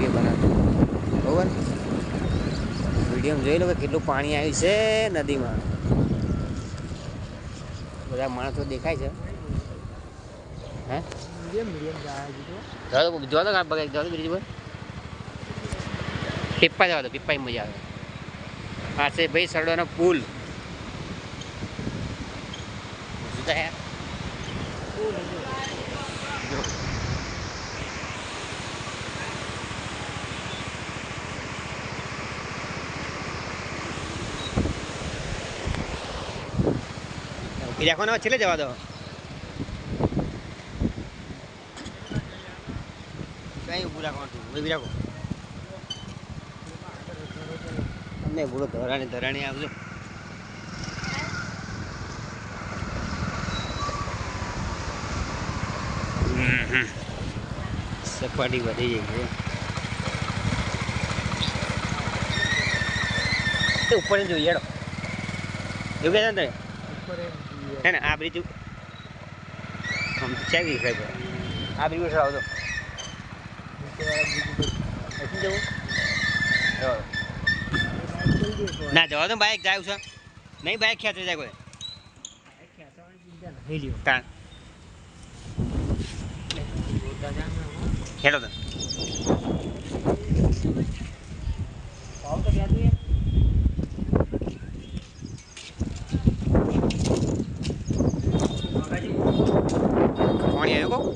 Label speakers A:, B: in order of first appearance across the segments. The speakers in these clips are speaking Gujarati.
A: વિડીયો બનાવતો બરાબર વિડીયોમાં જોઈ લો કે કેટલું પાણી આવ્યું છે નદીમાં બધા માણસો દેખાય છે હે જો તો બગા બ્રિજ પર પીપ્પા જવા દો પીપ્પા મજા આવે આ છે ભાઈ સરડોનો પુલ રાખો ને છેલ્લે જવા દો કઈ ઊભું રાખવાનું ઊભી રાખો અમને બોલો ધરાણી આવજો સપાટી વધી જઈ છે ઉપર જોઈએ હેડો એવું કહે છે હે ને આ બ્રિજ આમ ચાવી સાહેબ આ બ્રિજ પર આવજો ના જવા દો બાઇક જાય છે નહીં બાઇક ખેંચે જાય કોઈ હેડો તો પાણી આવ્યું કહું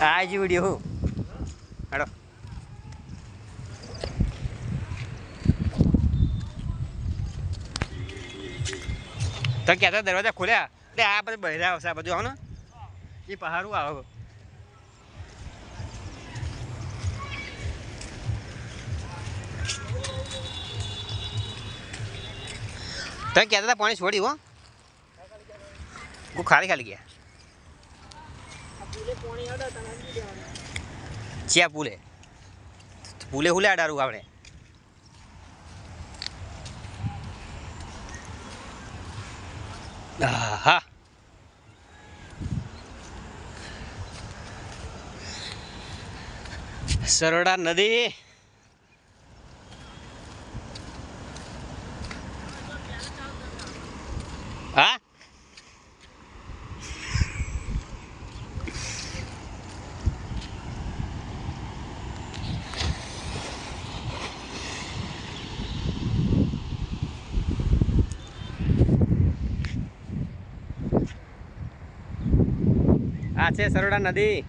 A: આ જ વિડીયો હેડો તો કહેતા દરવાજા ખોલ્યા એટલે આ બધું બહેરા આવશે આ બધું આવો ને એ પહાડું આવો તો કહેતા હતા પાણી છોડી હો હું ખાલી ગયા ચિયા પુલે હુલે અડારું આપણે હા સરડા નદી હા આ છે સરડા નદી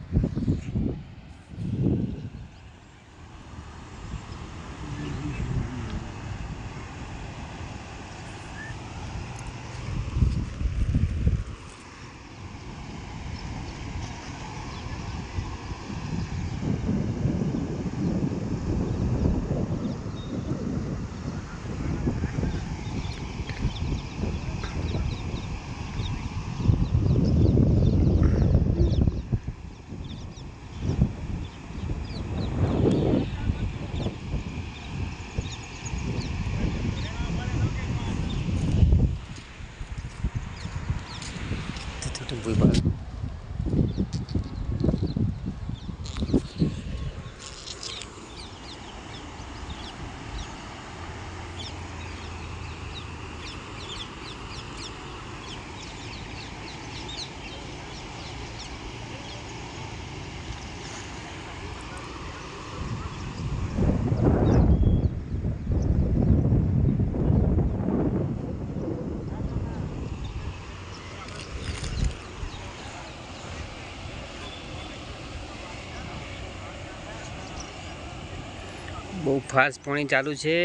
A: Выбор. બહુ ફાસ્ટ પાણી ચાલુ છે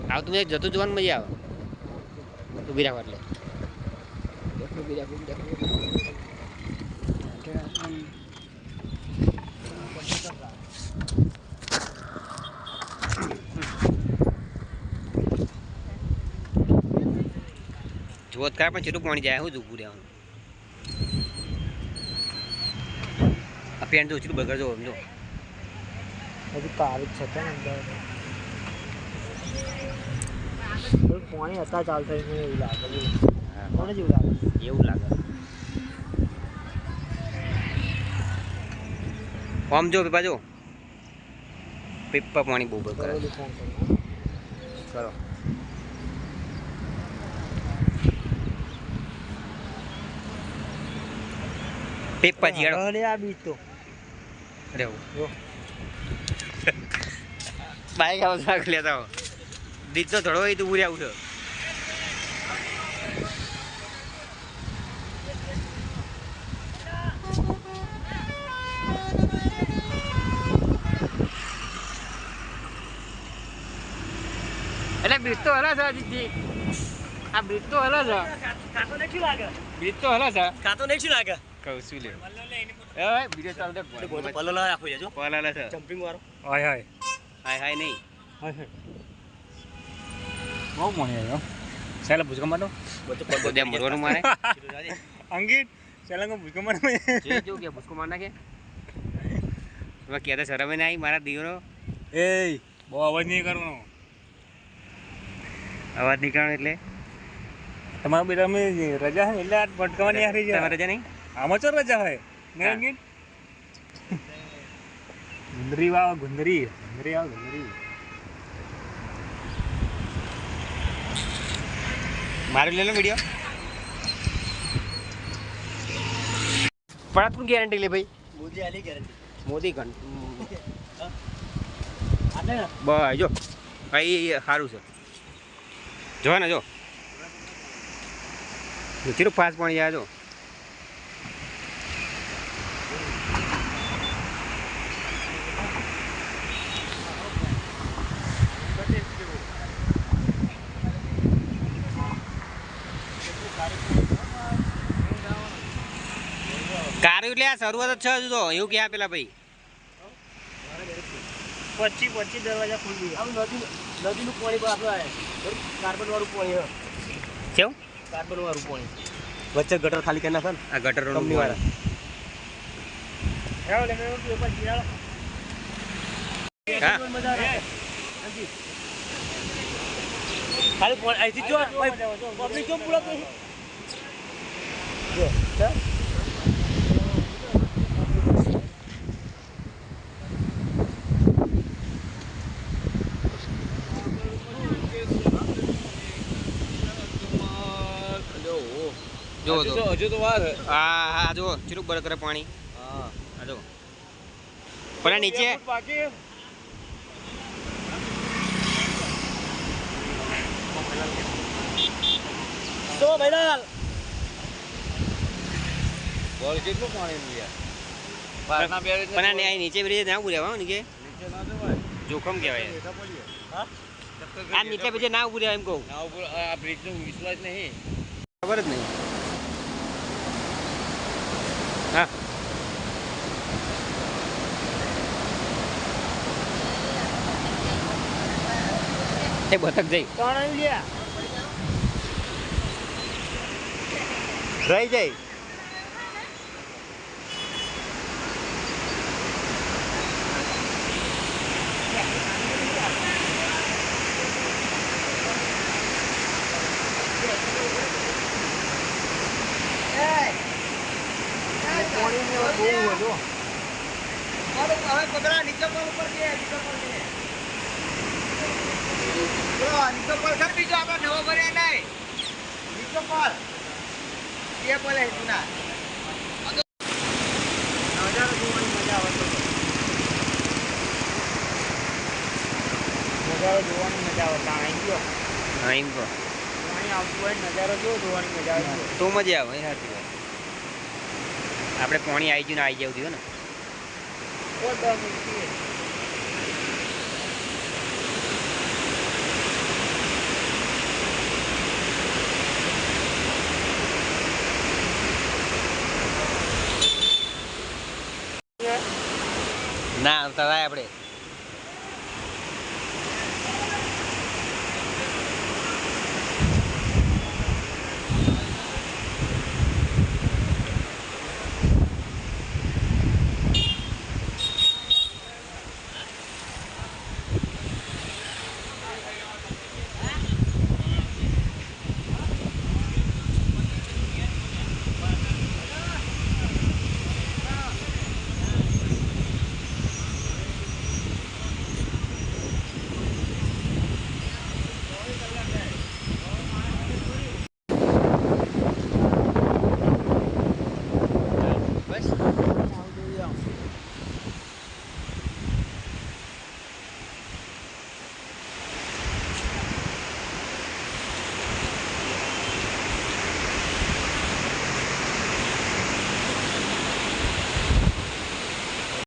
A: આવતું મેં જતું જોવાનું મજા આવે ઊભી રાખવા એટલે ઊભી રાખ જોત કરા પણ કેટલું પાણી જાય હું જ ઊભું રહેવાનું આ પેન્ટ તો કેટલું બગડજો સમજો
B: હજી તારીખ છે ને અંદર પાણી હતા ચાલુ થઈને એવું લાગે કોને જેવું લાગે
A: એવું લાગે આમ જો પીપા જો પીપા પાણી બહુ બગડે કરો પીપા જીયાડો
B: અરે આ બીજ તો
A: રહેવું બાઈક આવો શાક લેતા હો દીજ તો થોડો હોય તું પૂર્યા ઉઠો એટલે બ્રિજ તો હલા છે અજીતજી આ બ્રિજ તો હલા છે
B: કાતો ને શું લાગે
A: બ્રિજ તો હલા છે
B: કાતો ને શું લાગે
A: કહું શું લે એ વિડિયો ચાલુ દે
B: પલ્લો રાખો જજો
A: પલાલા છે
B: જમ્પિંગ વાળો
A: હાય હાય હાય હાય નહીં
C: બહુ પાણી આવ્યો ચાલે ભૂસકા મારો
A: બધે મરવાનું મારે
C: અંકિત ચાલે ભૂસકા મારો
A: જો કે ભૂસકો માર નાખે તમે કહેતા શરમે ના આવી મારા દીવરો
C: એ બહુ અવાજ નહીં કરવાનો
A: અવાજ નીકળવાનો એટલે
C: તમારા બેટા અમે રજા હે એટલે આ ભટકાવાની હારી
A: તમારે
C: જાય
A: રજા નહીં
C: આમાં ચો રજા હોય ને અંકિત ગુંદરી વાવ ગુંદરી ગુંદરી આવ ગુંદરી
A: મારું લે લો વિડીયો પણ તું ગેરંટી લે ભાઈ
B: મોદી આલી ગેરંટી
A: મોદી ગણ
B: આને
A: બસ જો ભાઈ સારું છે જો ને જો કેટલું ફાસ્ટ પાણી જાય જો કારું એટલે આ શરૂઆત જ છે હજુ તો એવું ક્યાં પેલા ભાઈ
B: 25 દરવાજા ખુલી ગયા નદીનું પાણી પણ આપણે કાર્બન વાળું પાણી હા
A: કેવું
B: કાર્બન વાળું પાણી વચ્ચે ગટર ખાલી કરી નાખે ને
A: આ ગટર
B: કંપની વાળા આવો લે મેં પેપર જીરાળો
A: હા
B: મજા આવે ખાલી પાણી આઈથી જો પબ્લિક જો પૂરા કરી જો ચાલ
A: જો
C: હજુ તો વાર
A: હા હા જો ચીરું બર કરે પાણી
C: હા
A: હા જો પેલા નીચે
C: બાકી
B: તો ભાઈલાલ
C: બોલ કેટલું પાણી નું યાર બહારના બે
A: પણ આ અહીં નીચે બ્રિજ ના ઉભું રહેવા ને કે
C: નીચે ના જવાય
A: જોખમ કહેવાય
C: બેઠા પડીએ
B: હા
A: આ નીચે પછી ના ઉભું રહેવા એમ કહું
C: ના ઉપર આ બ્રિજ નો વિશ્વાસ નહીં
A: ખબર જ નહીં હા એ બતક જઈ
B: કોણ આવી ગયા
A: રહી જાય
B: નજારો જોવાની મજા આવે ત્યાં આવી ગયો
A: હા એમ કહો
B: પાણી આવતું હોય નજારો જો જોવાની મજા આવે
A: તો મજા આવે એ સાચી વાત આપણે પાણી આવી ગયું ને આવી જવું થયું ને
B: કોઈ ડર નથી
A: ના આવતા આપણે